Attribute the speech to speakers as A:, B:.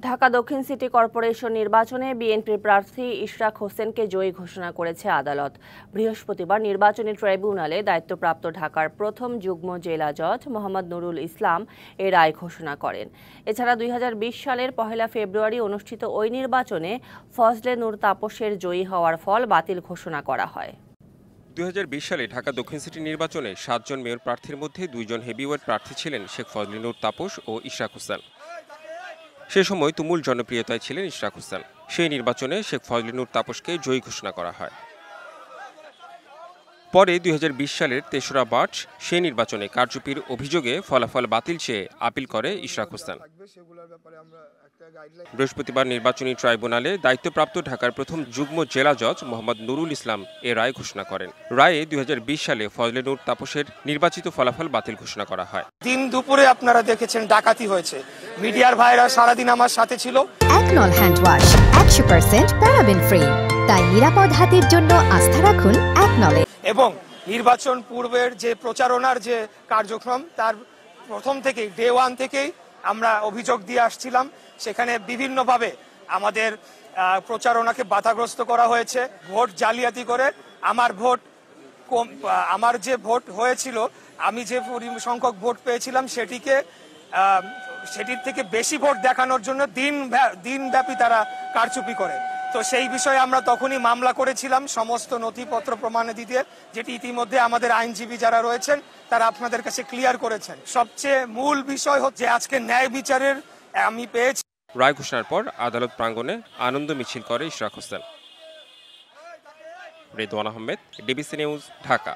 A: ঢাকা দক্ষিণ city corporation নির্বাচনে বিএনপির প্রার্থী ইশরাক হোসেনকে জয়ী ঘোষণা করেছে আদালত। বৃহস্পতিবার নির্বাচনী ট্রাইব্যুনালে দায়িত্বপ্রাপ্ত ঢাকার প্রথম যুগ্ম জেলা জজ মোহাম্মদ নুরুল ইসলাম এ রায় ঘোষণা করেন। এছাড়া ২০২০ সালের ১ ফেব্রুয়ারি অনুষ্ঠিত ওই নির্বাচনে ফজলে নূর তাপসের জয়ী হওয়ার ফল বাতিল ঘোষণা করা হয়।
B: ২০২০ সালে ঢাকা দক্ষিণ সিটি নির্বাচনে ৭ জন মেয়র প্রার্থীর মধ্যে ২ জন হেভিওয়েট প্রার্থী ছিলেন শেখ ফজলে নূর তাপস ও ইশরাক হোসেন। সে সময় তুমুল জনপ্রিয়তায় ছিলেন ইশরাক হোসেন। সেই নির্বাচনে শেখ ফজলে নূর তাপসকে জয়ী ঘোষণা করা হয়। পরে ২০২০ সালের ৩রা মার্চ সেই নির্বাচনে কারচুপির অভিযোগে ফলাফল বাতিল চেয়ে আপিল করে ইশরাক হোসেন। বৃহস্পতিবার নির্বাচনী ট্রাইব্যুনালে দায়িত্বপ্রাপ্ত ঢাকার প্রথম যুগ্ম জেলা জজ মোহাম্মদ নুরুল ইসলাম এ রায় ঘোষণা করেন। রায়ে ২০২০ সালে ফজলে নূর তাপসের নির্বাচিত ফলাফল বাতিল ঘোষণা করা হয়।
C: দিন দুপুরে আপনারা দেখেছেন ডাকাতি হয়েছে, মিডিয়ার ভাইরা সারাদিন আমার সাথে ছিল।
D: একনল হ্যান্ড ওয়াশ 100% প্যারাবেন ফ্রি, তাই নিরাপদ হাতের জন্য আস্থা রাখুন একনলে।
C: এবং নির্বাচন পূর্বের যে প্রচারণার যে কার্যক্রম, তার প্রথম থেকেই ডে ওয়ান থেকেই আমরা অভিযোগ দিয়ে আসছিলাম। সেখানে বিভিন্নভাবে আমাদের প্রচারণাকে বাধাগ্রস্ত করা হয়েছে, ভোট জালিয়াতি করে আমার যে ভোট হয়েছিল, আমি যে সংখ্যক ভোট পেয়েছিলাম সেটির থেকে বেশি ভোট দেখানোর জন্য দিনব্যাপী তারা কারচুপি করে। তো সেই বিষয়ে আমরা তখনই মামলা করেছিলাম সমস্ত নথিপত্র প্রমাণাদি দিয়ে, যেটি ইতিমধ্যে আমাদের আইনজীবী যারা রয়েছেন তারা আপনাদের কাছে ক্লিয়ার করেছেন। সবচেয়ে মূল বিষয় হচ্ছে আজকে ন্যায় বিচারের আমি পেয়েছি।
B: রায় ঘোষণার পর আদালত প্রাঙ্গণে আনন্দ মিছিল করে ইশরাক হোসেন। Redwan Ahmed, DBC news, Dhaka.